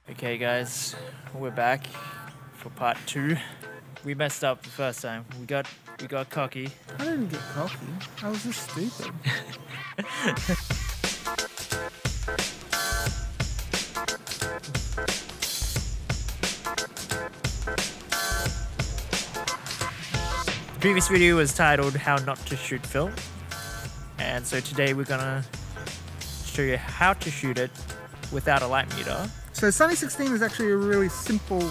Okay guys, we're back for part 2. We messed up the first time. We got cocky. I didn't get cocky. I was just stupid. The previous video was titled How Not to Shoot Film. And so today we're gonna show you how to shoot it without a light meter. So Sunny 16 is actually a really simple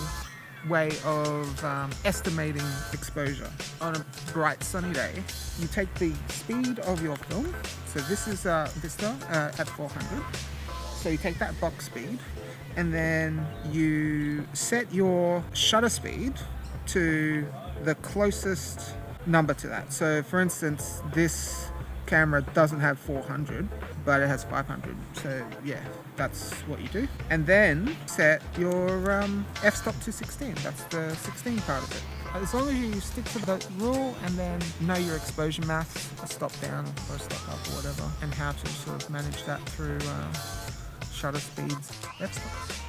way of estimating exposure. On a bright sunny day, you take the speed of your film. So this is Vista at 400. So you take that box speed and then you set your shutter speed to the closest number to that. So for instance, this camera doesn't have 400, but it has 500. So yeah, that's what you do. And then set your f-stop to 16. That's the 16 part of it. As long as you stick to the rule and then know your exposure maths, a stop down or a stop up or whatever, and how to sort of manage that through shutter speeds, f-stops.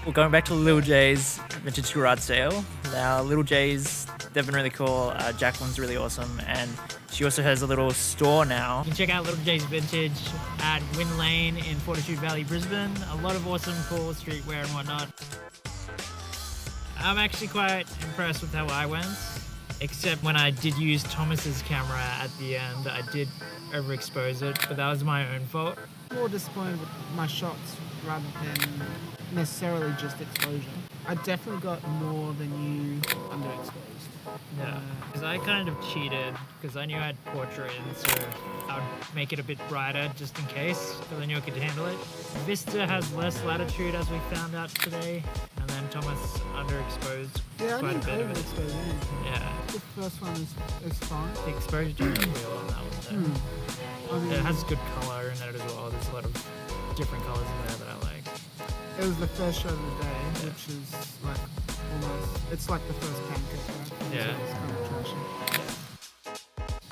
We're going back to Lil J's vintage garage sale. Now Lil J's, they've been really cool. Jacqueline's really awesome, and she also has a little store now. You can check out Little J's Vintage at Wynn Lane in Photoshoots Valley, Brisbane. A lot of awesome, cool streetwear and whatnot. I'm actually quite impressed with how I went, except when I did use Thomas's camera at the end, I did overexpose it, but that was my own fault. More disappointed with my shots rather than necessarily just exposure. I definitely got more than you underexposed. Yeah, because I kind of cheated because I knew I had portrait, and so I would make it a bit brighter just in case, because I knew I could handle it. Vista has less latitude, as we found out today, and then Thomas underexposed quite a bit of it. Overexposed anything. Yeah, The first one is fine. the exposure turned out real on that one though. I mean, It has good color in it as well. There's a lot of different colors in there that I like. it was the first shot of the day, which is like almost, it's like the first pancake, right? Yeah. So it's kind of trashy.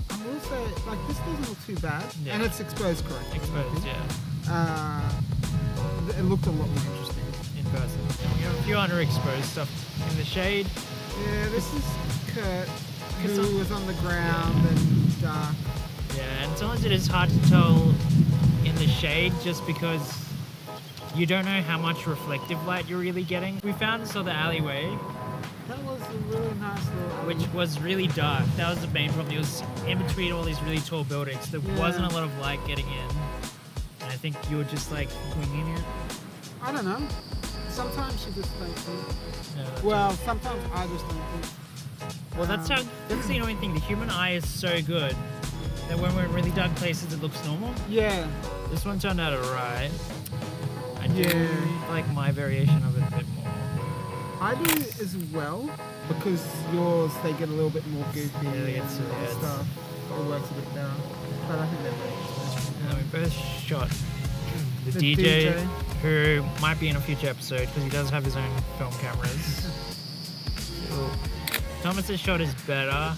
I will say, like, this doesn't look too bad, Yeah. and it's exposed correctly. Exposed, yeah, It looked a lot more interesting. in person. You have a few underexposed stuff in the shade. Yeah, this is Kurt, 'Cause who was on the ground and dark. Yeah, and sometimes it is hard to tell in the shade just because you don't know how much reflective light you're really getting. We found this other alleyway, That was a really nice little alley. which was really dark. That was the main problem. It was in between all these really tall buildings. There Yeah. wasn't a lot of light getting in. And I think you were just like winging it. I don't know. Sometimes you just don't think. Yeah, that's Well, sometimes I just don't think. Well, that's the annoying thing. The human eye is so good that when we're in really dark places, it looks normal. Yeah. This one turned out alright. I do Yeah. like my variation of it a bit more. I do as well, because yours, they get a little bit more goofy Yeah, they get and silly, yeah, stuff. It works a bit better. But I think they're very And we both shot the The DJ, DJ. who might be in a future episode because he does have his own film cameras. Thomas's shot is better.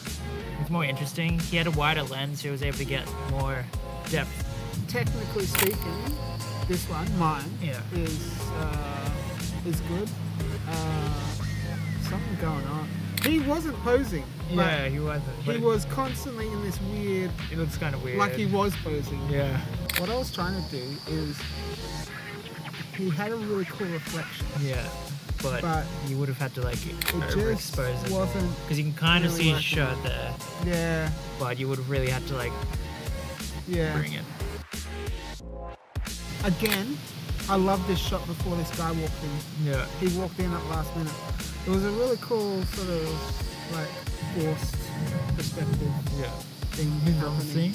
It's more interesting. He had a wider lens, so he was able to get more depth. Technically speaking, this one, mine, Yeah. is good. Something going on. He wasn't posing. but Yeah, he wasn't. He but was constantly in this weird, It looks kind of weird. like he was posing. Yeah. What I was trying to do is, he had a really cool reflection, Yeah. But you would have had to like it just overexpose it. wasn't. Because you can kind of really see his working. shirt there, Yeah, but you would have really had to like yeah. bring it. Again, I love this shot before this guy walked in. Yeah. He walked in at last minute. It was a really cool sort of like forced perspective Yeah. thing happening.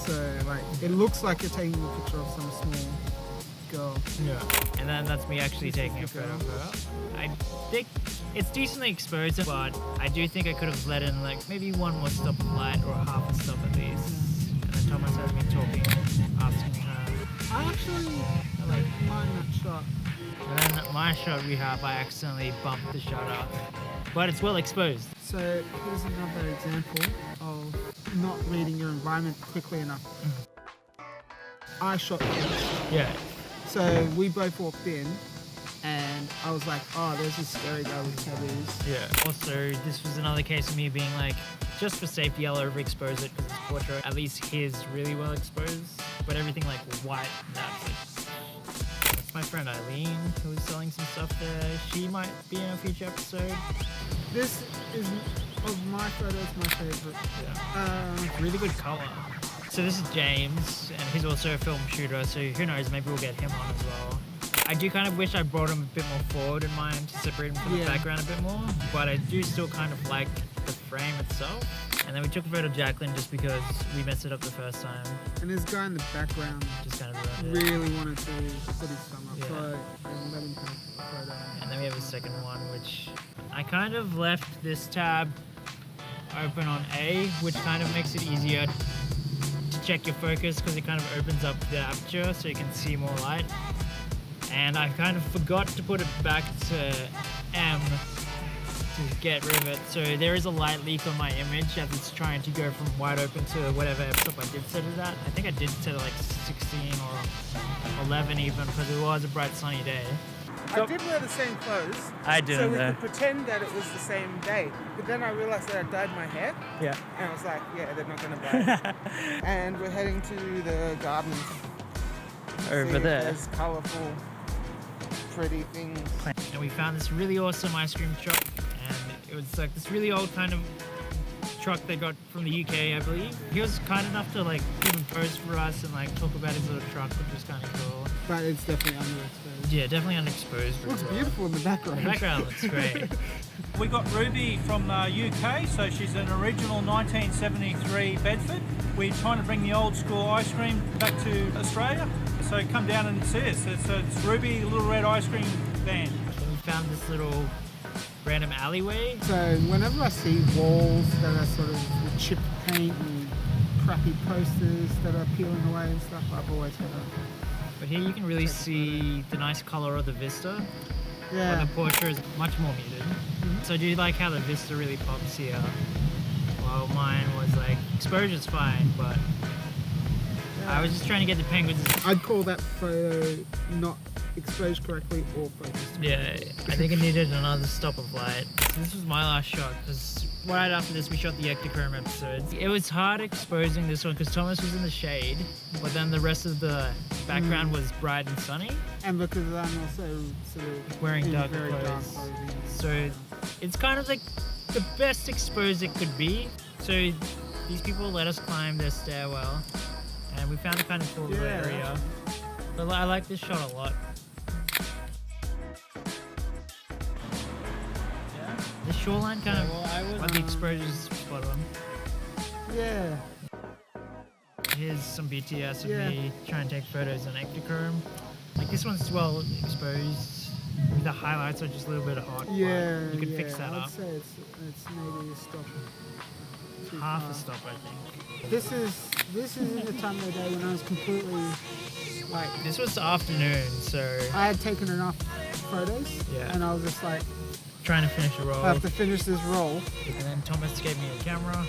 So like it looks like you're taking a picture of some small girl. Yeah. And then that's me actually taking a photo of her. I think it's decently exposed, but I do think I could have let in like maybe one more stop of light or half a stop at least. And then Thomas has me talking, asking her. I actually like mind that shot. And then my shot we have, I accidentally bumped the shutter. But it's well exposed. So here's another example of not reading your environment quickly enough. I shot first. Yeah. So we both walked in and I was like, oh, there's this scary guy with tattoos. Yeah. Also, this was another case of me being like, just for safety, I'll overexpose it because it's portrait. At least his really well exposed, but everything like white, that's my friend Eileen, who was selling some stuff there. She might be in a future episode. This is, of my photos, my favorite. Yeah. Really good color. So this is James, and he's also a film shooter, so who knows, maybe we'll get him on as well. I do kind of wish I brought him a bit more forward in mind to separate him from the background a bit more, but I do still kind of like the frame itself. And then we took a photo of Jacqueline just because we messed it up the first time. And this guy in the background Just kind of ruined it. really wanted to put his thumb up, so I let him take the photo. And then we have a second one, which I kind of left this tab open on A, which kind of makes it easier to check your focus because it kind of opens up the aperture so you can see more light. And I kind of forgot to put it back to M to get rid of it. So there is a light leak on my image as it's trying to go from wide open to whatever f-stop I did set it at. I think I did set it like 16 or 11 even because it was a bright sunny day. I did wear the same clothes. I didn't So we though. could pretend that it was the same day. But then I realized that I dyed my hair. Yeah. And I was like, yeah, they're not going to buy it. And we're heading to the gardens. Over See if there. There's colourful, pretty things. And we found this really awesome ice cream truck, and it was like this really old kind of truck they got from the UK, I believe. He was kind enough to like even post for us and like talk about his little truck, which was kind of cool. But it's definitely underexposed. Yeah, definitely underexposed. It looks beautiful in the background. The background looks great. We got Ruby from UK, so she's an original 1973 Bedford. We're trying to bring the old school ice cream back to Australia, so come down and see us. It's Ruby Little Red Ice Cream Van. And we found this little random alleyway. So whenever I see walls that are sort of with chipped paint and crappy posters that are peeling away and stuff, I've always had But here you can really see the nice color of the vista. Where the portrait is much more muted. So I do like how the vista really pops here. While mine was like, exposure's fine, but I was just trying to get the penguins. I'd call that photo not exposed correctly or focused. Yeah, I think it needed another stop of light. So this was my last shot, because right after this we shot the Ectochrome episode. It was hard exposing this one because Thomas was in the shade, but then the rest of the background was bright and sunny. And because I'm also sort of Wearing in dark very dark clothes. clothing. So it's kind of like the best exposed it could be. So these people let us climb their stairwell, and we found a kind of cool little area. But I like this shot a lot. The shoreline kind of, but the exposure's spot on. Yeah. Here's some BTS of me trying to take photos on Ectochrome. Like this one's well exposed. The highlights are just a little bit hot. Yeah, but you can fix that I'd up. say it's maybe a stop. Too Half far. a stop, I think. This is in the time of the day when I was completely like This was afternoon, so I had taken enough photos, Yeah. and I was just like, trying to finish a roll. I have to finish this roll. And then Thomas gave me a camera,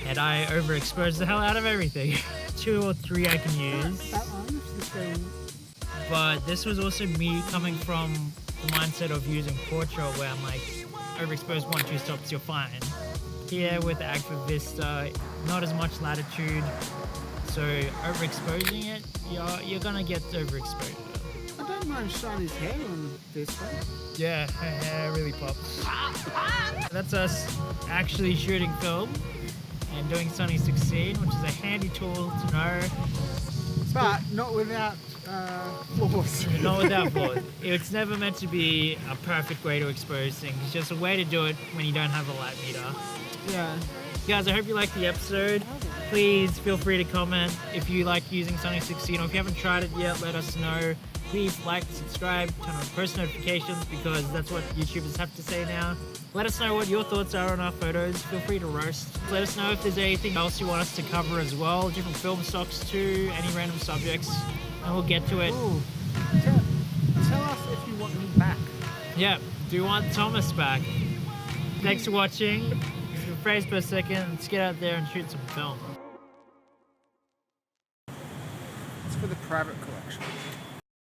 and I overexposed the hell out of everything. 2 or 3 I can use. That one, just going, But this was also me coming from the mindset of using portrait where I'm like, overexposed 1-2 stops, you're fine. Here with the Agfa Vista, not as much latitude, so overexposing it, you're gonna get overexposure. I don't mind Shini's hair on this one. Yeah, her hair really pops. That's us actually shooting film and doing Sunny 16, which is a handy tool to know. But not without flaws. Not without flaws. It's never meant to be a perfect way to expose things. It's just a way to do it when you don't have a light meter. Yeah. Guys, I hope you liked the episode. Please feel free to comment if you like using Sunny 16, or if you haven't tried it yet, let us know. Please like, subscribe, turn on post notifications, because that's what YouTubers have to say now. Let us know what your thoughts are on our photos. Feel free to roast. Let us know if there's anything else you want us to cover as well. Different film stocks too, any random subjects, and we'll get to it. Ooh. Tell us if you want me back. Yeah, do you want Thomas back? Thanks for watching. Phrase per second. Let's get out there and shoot some film. It's for the private collection.